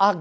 1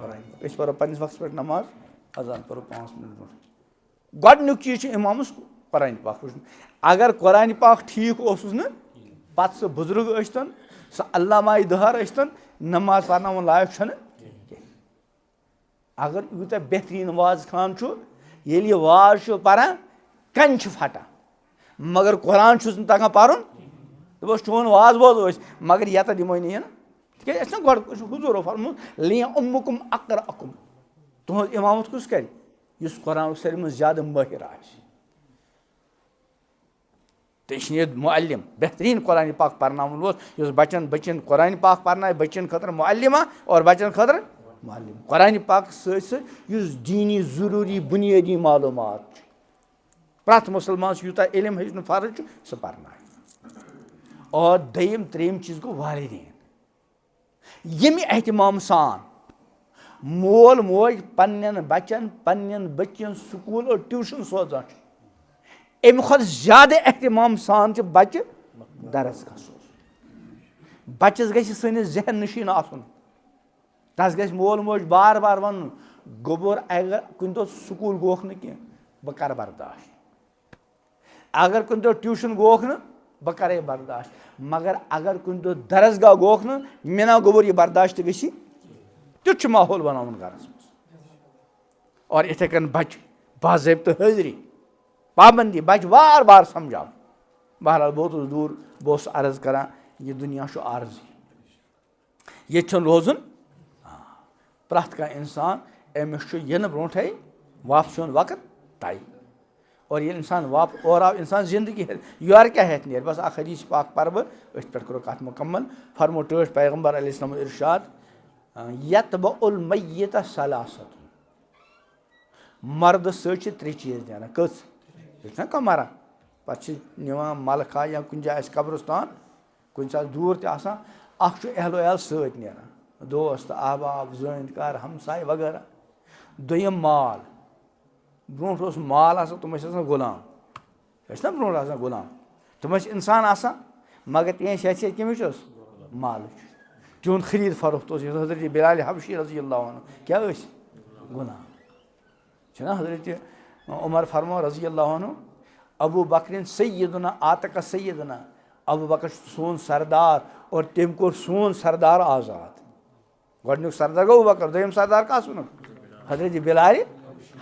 أسۍ پَرو پنٛنِس وقتس پٮ۪ٹھ نماز اذان پَرو 5 مِنٹ برونٛٹھ گۄڈٕنیُک چیٖز چھُ اِمامَس قۄرانہِ پاک وٕچھُن اگر قۄرانہِ پاک ٹھیٖک اوسُس نہٕ پَتہٕ سُہ بُزرٕگ ٲسۍتَن سُہ علامایہِ دُہار ٲسۍتَن نماز پَرناوُن لایق چھُنہٕ کینٛہہ اگر یوٗتاہ بہتریٖن واز خان چھُ ییٚلہِ یہِ واز چھُ پَران کَنہِ چھِ پھٹان مگر قۄران چھُس نہٕ تَگان پَرُن دوٚپُس چون واز بوز ٲسۍ مگر یَتَتھ دِموے نہٕ یہِ تِکیٛازِ اَسہِ چھُنہ گۄڈٕ حضوٗرو فرموٗد لیہ اُمُکُم اقرأکُم تُہُنٛد اِمامت کُس کَرِ یُس قۄرانُک ساروی منٛز زیادٕ مٲہِر آسہِ تہٕ یہِ چھِنہٕ ییٚتہِ مُعلِم بہتریٖن قۄرانہِ پاک پَرناوُن وول یُس بَچَن قۄرانہِ پاک پَرنایہِ بَچَن خٲطرٕ مُعلِما اور بَچَن خٲطرٕ مُعلِم قۄرانہِ پاکَس سۭتۍ سۭتۍ یُس دیٖنی ضروٗری بُنیٲدی معلوٗمات چھُ پرٛٮ۪تھ مُسلمانَس یوٗتاہ علم ہیٚچھنُک فرض چھُ سُہ پَرنایہِ اور دوٚیِم ترٛیٚیِم چیٖز گوٚو والدین ییٚمہِ احتِمام سان مول موج پنٛنٮ۪ن بَچَن پنٛنٮ۪ن بٔچِیَن سکوٗل اور ٹیوٗشَن سوزان چھُ اَمہِ کھۄتہٕ زیادٕ احتِمام سان چھِ بَچہِ دَرس گژھُن بَچَس گژھِ سٲنِس ذہن نشیٖن آسُن تَس گژھِ مول موج بار بار وَنُن گوٚبُر اگر کُنہِ دۄہ سکوٗل گوٚوکھ نہٕ کینٛہہ بہٕ کَرٕ برداش اگر کُنہِ دۄہ ٹیوٗشَن گوٚوکھ نہٕ بہٕ کَرے برداش مگر اگر کُنہِ دۄہ درسگاہ گوٚوکھ نہٕ مےٚ نا گوٚبُر یہِ برداش تہِ گژھی تیُتھ چھُ ماحول بَناوُن گَرَس منٛز اور یِتھَے کٔنۍ بَچہِ باضٲبطہٕ حٲضری پابنٛدی بَچہِ وار وار سَمجھاوُن بہرحال بہٕ اوسُس دوٗر بہٕ اوسُس عرض کَران یہِ دُنیا چھُ عارضی ییٚتہِ چھُنہٕ روزُن پرٛٮ۪تھ کانٛہہ اِنسان أمِس چھُ یِنہٕ برونٛٹھٕے واپسی ہُنٛد وقت طے اور ییٚلہِ اِنسان اورٕ آو اِنسان زندگی یورٕ کیٛاہ ہٮ۪تھ نیرِ بَس اَکھ حدیٖث پاک پَرٕ بہٕ أتھۍ پٮ۪ٹھ کَرو کَتھ مُکمل فرمو ٹٲٹھۍ پیغمبر علیہ السلامُن اِرشاد یتبع المیت ثلاثۃ مردٕ سۭتۍ چھِ 3 چیٖز نیران کٔژ یہِ چھُنہ کانٛہہ مَران پَتہٕ چھِ نِوان مَلکھا یا کُنہِ جایہِ آسہِ قبرستان کُنہِ ساتہٕ دوٗر تہِ آسان اَکھ چھُ اہلو عیال سۭتۍ نیران دوس تہٕ احباب زٲنۍ کار ہمساے وغیرہ دوٚیِم مال برونٛٹھ اوس مال آسان تِم ٲسۍ آسان غلام ٲسۍ نہ برونٛٹھ آسان غلام تِم ٲسۍ اِنسان آسان مگر تِہنٛز حیثیت کٔمِچ ٲس مالٕچ تِہُنٛد خریٖد فروخت اوس یُس حضرت بِلالِ حبشی رضی اللہ عنہ کیٛاہ ٲسۍ غلام چھُنہ حضرت عمر فرمو رضی اللہ عنہ ابوٗ بکرِن سیدنا آتکا سیدنا ابوٗ بکر چھُ سون سردار اور تٔمۍ کوٚر سون سردار آزاد گۄڈٕنیُک سردار گوٚو ابوٗ بکر دوٚیِم سردار کَس ووٚنُکھ حضرت بِلالِ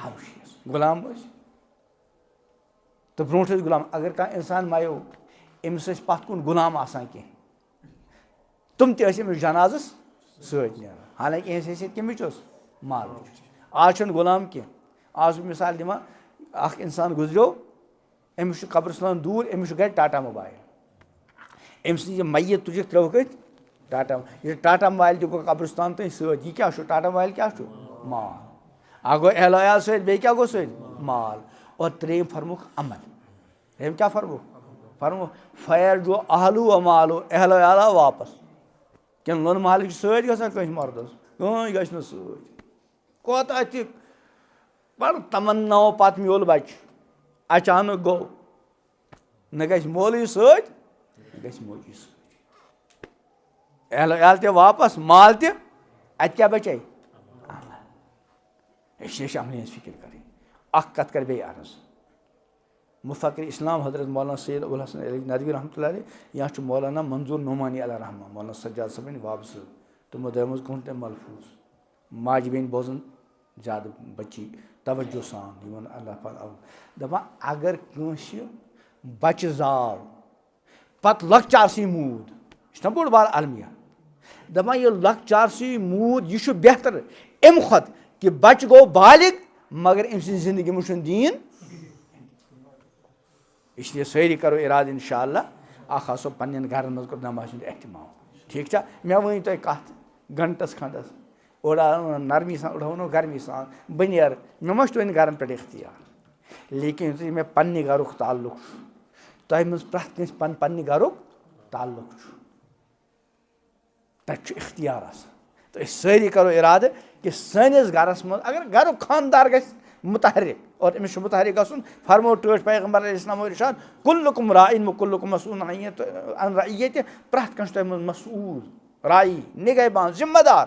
حبشی غلام ٲسۍ تہٕ برونٛٹھ ٲسۍ غلام اگر کانٛہہ اِنسان مَریو أمِس ٲسۍ پَتھ کُن غلام آسان کینٛہہ تِم تہِ ٲسۍ أمِس جنازَس سۭتۍ نیران حالانکہِ یِہٕنٛز حیثیت کٔمِچ ٲس مالٕچ آز چھُنہٕ غلام کینٛہہ آز چھُ مِثال دِوان اَکھ اِنسان گُزریو أمِس چھُ قبرستان دوٗر أمِس چھُ گرِ ٹاٹا موبایل أمۍ سٕنٛز یہِ میت تُجِکھ ترٛٲوٕکھ أتھۍ ٹاٹا یہِ ٹاٹا موبایل تہِ گوٚو قبرستان تانۍ سۭتۍ یہِ کیٛاہ چھُ ٹاٹا موبایل کیٛاہ چھُ مال اَکھ گوٚو اہلو عیال سۭتۍ بیٚیہِ کیٛاہ گوٚو سۭتۍ مال اور ترٛیٚیِم فرموکھ عمل ترٛیٚیِم کیٛاہ فرموکھ فرموکھ فیر جو اہلوٗ و مالوٗ اہلو عیال آو واپس کِنہٕ لوٚن محلٕکۍ چھِ سۭتۍ گژھان کٲنٛسہِ مردَس کٕہٕنۍ گژھِ نہٕ سۭتۍ کوتاہ تہِ بَڑٕ تمناہو پَتہٕ میوٗل بَچہِ اچانک گوٚو نہ گژھِ مولٕے سۭتۍ نہ گژھِ موجی سۭتۍ اہلو عیال تہِ واپس مال تہِ اَتہِ کیٛاہ بَچے أسۍ چھِ عملہِ ہٕنٛز فِکِر کَرٕنۍ اَکھ کَتھ کَرِ بیٚیہِ عرض مُفکِر اِسلام حضرت مولانا سید ابوالحسن علی ندوی رحمتہ اللہ علیہ یا چھُ مولانا منظوٗر نعمانی علیہ رحمٰن مولانا سجاد صٲبٕنۍ وابہٕ صٲب تِمو دۄیو منٛز کوٚر تٔمۍ ملفوٗظ ماجہِ بیٚنہِ بوزان زیادٕ بٔچی توجہ سان یِمن اللہ تعالیٰ دَپان اگر کٲنٛسہِ بَچہِ زاو پَتہٕ لۄکچارسٕے موٗد یہِ چھُنہ بوٚڑ بار المیا دَپان یہِ لۄکچارسٕے موٗد یہِ چھُ بہتر اَمہِ کھۄتہٕ کہِ بَچہِ گوٚو بالِغ مگر أمۍ سٕنٛزِ زندگی منٛز چھُنہٕ دیٖن اِسلیے سٲری کَرو اِرادٕ اِنشاء اللہ اَکھ آسو پنٛنٮ۪ن گَرَن منٛز کوٚر نٮ۪مازِ ہُنٛد احتِمام ٹھیٖک چھا مےٚ ؤنِو تُہۍ کَتھ گنٛٹَس کھنٛڈَس اوٚڑ نرمی سان اوٚڑ وَنو گرمی سان بہٕ نیرٕ مےٚ ما چھُ تُہٕنٛدِ گَرَن پٮ۪ٹھ اختیار لیکِن یُتھُے مےٚ پنٛنہِ گَرُک تعلُق چھُ تۄہہِ منٛز پرٛٮ۪تھ کٲنٛسہِ پنٛنہِ گَرُک تعلُق چھُ تَتہِ چھُ اختیار آسان تہٕ أسۍ سٲری کَرو اِرادٕ کہِ سٲنِس گَرَس منٛز اگر گَرُک خانٛدار گژھِ مُتحرِک اور أمِس چھُ مُتحرِک گژھُن فرمو ٹٲٹھۍ پیغمبر علیہ السلامُن اِرشاد کُلُکُم راعٍن وَ کُلُکُم مسئوٗلٌ عن رعیتہِ پرٛٮ۪تھ کانٛہہ چھُ تۄہہِ منٛز مسعوٗل راعی نِگہبان ذِمہٕ دار